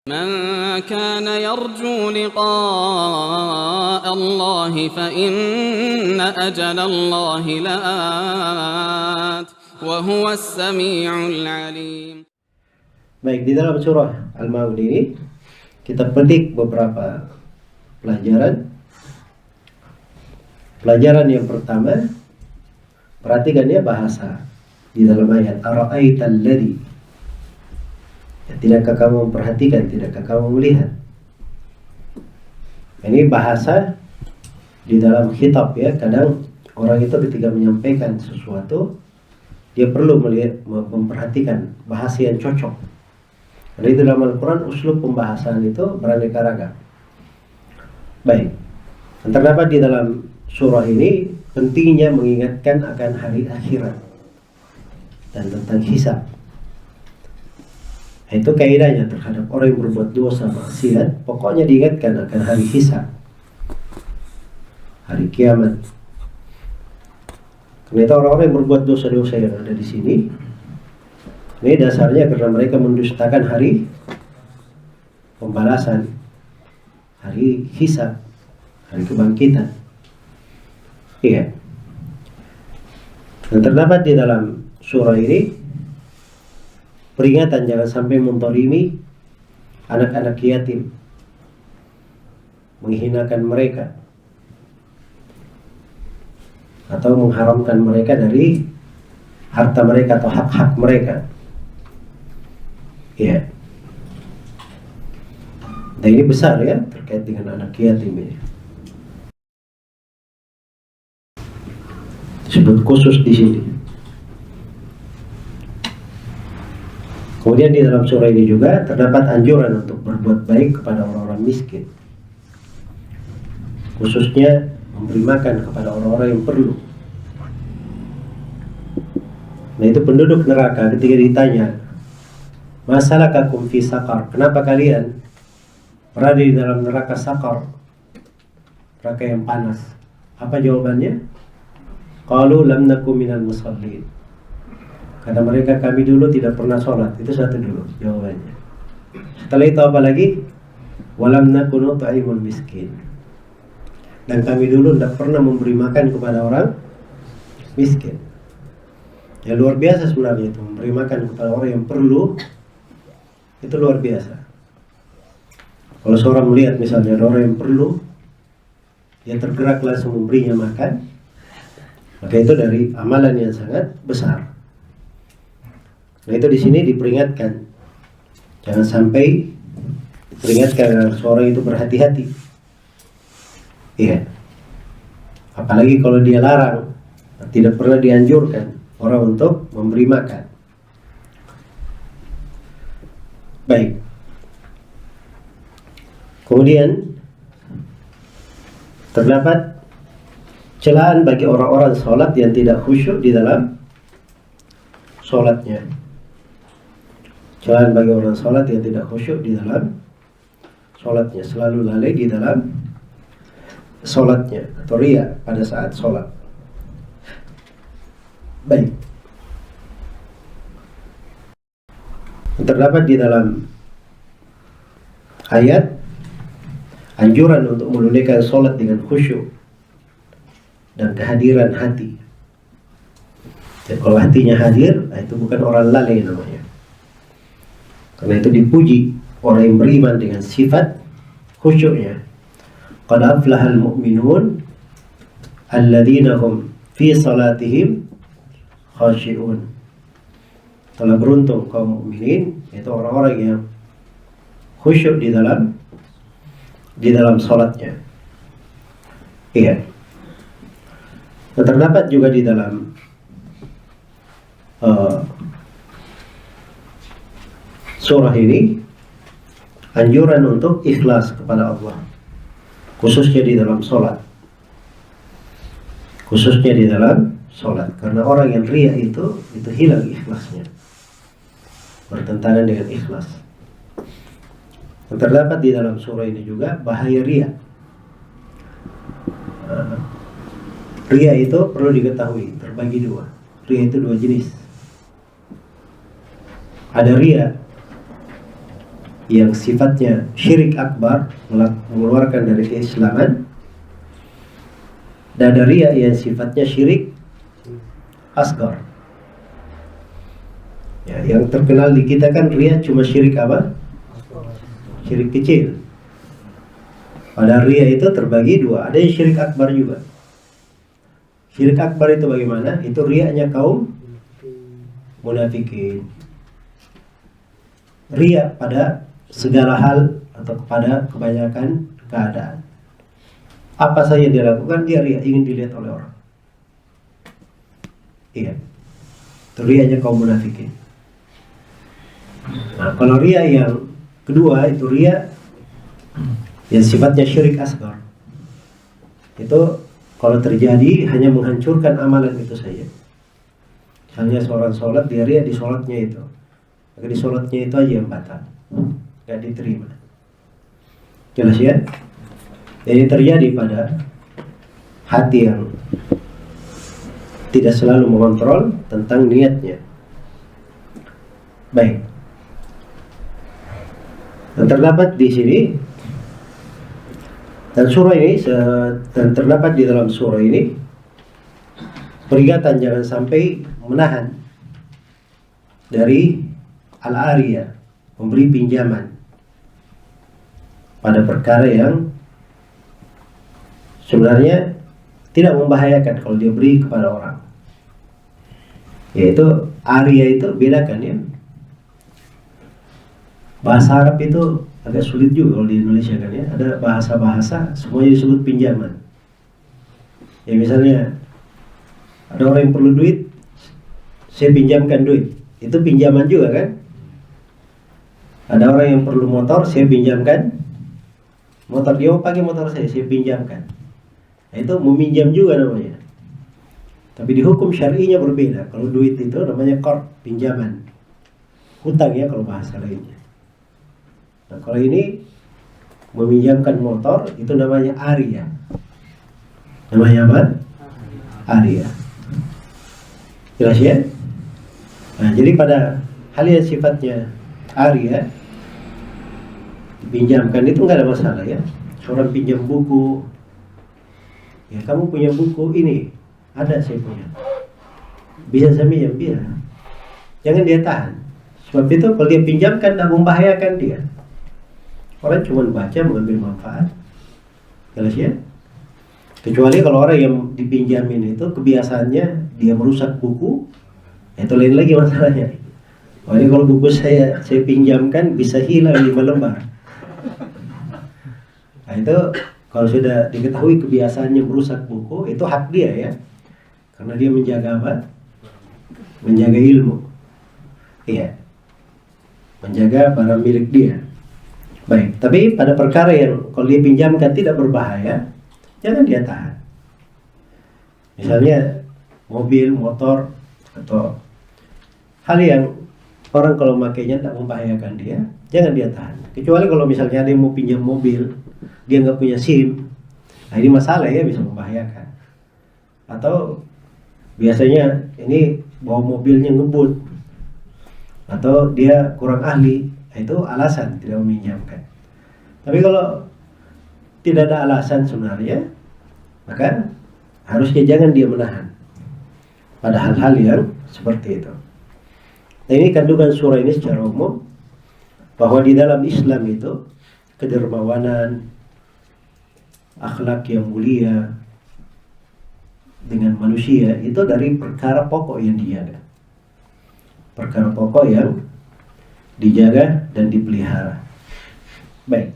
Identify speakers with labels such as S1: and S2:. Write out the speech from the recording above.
S1: من كان يرجو لقاء الله فإن أجل الله لآت وهو السميع العليم.
S2: Baik, di dalam surah Al-Maun ini kita petik beberapa pelajaran. Pelajaran yang pertama, perhatikan ya bahasa di dalam ayat ara'aital ladzi. Ya, tidakkah kamu memperhatikan, tidakkah kamu melihat? Ini bahasa di dalam khitab ya. Kadang orang itu ketika menyampaikan sesuatu dia perlu melihat, memperhatikan bahasa yang cocok. Karena itu dalam Al-Quran uslub pembahasan itu beraneka ragam. Baik, terdapat di dalam surah ini pentingnya mengingatkan akan hari akhirat dan tentang hisab. Itu kaidahnya terhadap orang yang berbuat dosa maksiat, pokoknya diingatkan akan hari hisab, hari kiamat. Karena itu orang-orang yang berbuat dosa-dosa yang ada di sini, ini dasarnya karena mereka mendustakan hari pembalasan, hari hisab, hari kebangkitan. Iya. Dan terdapat di dalam surah ini peringatan jangan sampai mentolimi anak-anak yatim, menghinakan mereka, atau mengharamkan mereka dari harta mereka atau hak-hak mereka. Ya. Dan ini besar ya terkait dengan anak yatim ini. Disebut khusus di sini. Kemudian di dalam surah ini juga terdapat anjuran untuk berbuat baik kepada orang-orang miskin, khususnya memberi makan kepada orang-orang yang perlu. Nah itu penduduk neraka ketika ditanya, masalakakum fi saqar, kenapa kalian berada di dalam neraka saqar, neraka yang panas? Apa jawabannya? Qalu lam nakum minal musallin. Kata mereka, kami dulu tidak pernah sholat. Itu satu dulu jawabannya. Setelah itu apa lagi? Walam nakunu ta'imul miskin. Dan kami dulu tidak pernah memberi makan kepada orang miskin. Ya luar biasa sebenarnya itu, memberi makan kepada orang yang perlu. Itu luar biasa. Kalau seorang melihat misalnya ada orang yang perlu, dia tergerak langsung memberinya makan, maka itu dari amalan yang sangat besar. Nah itu di sini diperingatkan, jangan sampai diperingatkan agar seorang itu berhati-hati. Iya. Apalagi kalau dia larang, tidak pernah dianjurkan orang untuk memberi makan. Baik. Kemudian terdapat celaan bagi orang-orang sholat yang tidak khusyuk di dalam sholatnya. Celaan bagi orang sholat yang tidak khusyuk di dalam sholatnya, selalu lalai di dalam sholatnya atau riya pada saat sholat. Baik. Terdapat di dalam ayat anjuran untuk menunaikan sholat dengan khusyuk dan kehadiran hati. Jadi, kalau hatinya hadir, itu bukan orang lalai namanya. Karena itu dipuji orang yang beriman dengan sifat khusyuknya. Qad aflahal mu'minun alladzina hum fi salatihim khashi'un. Telah beruntung kaum mukminin, yaitu orang-orang yang khusyuk di dalam salatnya. Iya. Dan terdapat juga di dalam surah ini anjuran untuk ikhlas kepada Allah, khususnya di dalam sholat. Khususnya di dalam sholat, karena orang yang riya itu hilang ikhlasnya, bertentangan dengan ikhlas. Dan terdapat di dalam surah ini juga bahaya riya. Riya itu perlu diketahui terbagi dua. Riya itu dua jenis. Ada riya yang sifatnya syirik akbar, mengeluarkan dari keislaman, dan ada riya yang sifatnya syirik asgar. Ya, yang terkenal di kita kan riya cuma syirik apa? Syirik kecil. Pada riya itu terbagi dua, ada yang syirik akbar juga. Syirik akbar itu bagaimana? Itu riyanya kaum munafikin. Riya pada segala hal atau kepada kebanyakan keadaan. Apa saja dia lakukan, dia riya, ingin dilihat oleh orang. Iya, itu riyanya kaum munafikin. Nah, kalau riya yang kedua itu riya yang sifatnya syirik asgar. Itu kalau terjadi hanya menghancurkan amalan itu saja. Misalnya seorang sholat, dia riya di sholatnya itu, maka di sholatnya itu aja yang batal, nggak diterima. Jelas ya? Ini terjadi pada hati yang tidak selalu mengontrol tentang niatnya. Baik. Dan terdapat di sini, dan surah ini, dan terdapat di dalam surah ini peringatan jangan sampai menahan dari al-ariyah, memberi pinjaman pada perkara yang sebenarnya tidak membahayakan kalau dia beri kepada orang. Yaitu ariyah itu bedakan ya. Bahasa Arab itu agak sulit juga kalau di Indonesia kan ya. Ada bahasa-bahasa semuanya disebut pinjaman. Ya misalnya ada orang yang perlu duit, saya pinjamkan duit, itu pinjaman juga kan. Ada orang yang perlu motor, saya pinjamkan motor, dia mau pakai motor saya pinjamkan. Nah, itu meminjam juga namanya. Tapi di hukum syar'inya berbeda. Kalau duit itu namanya qard, pinjaman. Hutang ya kalau bahasa lainnya. Nah, kalau ini meminjamkan motor itu namanya ariyah. Namanya apa? Ariyah. Jelas ya? Nah, jadi pada hal yang sifatnya ariyah dipinjamkan itu nggak ada masalah ya. Seorang pinjam buku, ya kamu punya buku ini, ada saya punya, bisa saya pinjam, bisa. Jangan dia tahan. Sebab itu kalau dia pinjamkan tak membahayakan dia. Orang cuma baca mengambil manfaat. Jelas ya? Kecuali kalau orang yang dipinjamin itu kebiasaannya dia merusak buku, itu lain lagi masalahnya. Oh, ini kalau buku saya pinjamkan bisa hilang 5 lembar. Nah itu kalau sudah diketahui kebiasaannya merusak buku, itu hak dia ya. Karena dia menjaga apa? Menjaga ilmu. Iya. Menjaga barang milik dia. Baik, tapi pada perkara yang kalau dia pinjamkan tidak berbahaya, jangan dia tahan. Misalnya mobil, motor, atau hal yang orang kalau makainya tidak membahayakan dia, jangan dia tahan. Kecuali kalau misalnya ada yang mau pinjam mobil, dia nggak punya SIM, nah ini masalah ya, bisa membahayakan. Atau biasanya ini bawa mobilnya ngebut, atau dia kurang ahli, nah itu alasan tidak meminjamkan. Tapi kalau tidak ada alasan sebenarnya, maka harusnya jangan dia menahan pada hal-hal yang seperti itu. Nah, ini kandungan surah ini secara umum, bahwa di dalam Islam itu kedermawanan, akhlak yang mulia dengan manusia itu dari perkara pokok yang dijaga. Perkara pokok yang dijaga dan dipelihara. Baik.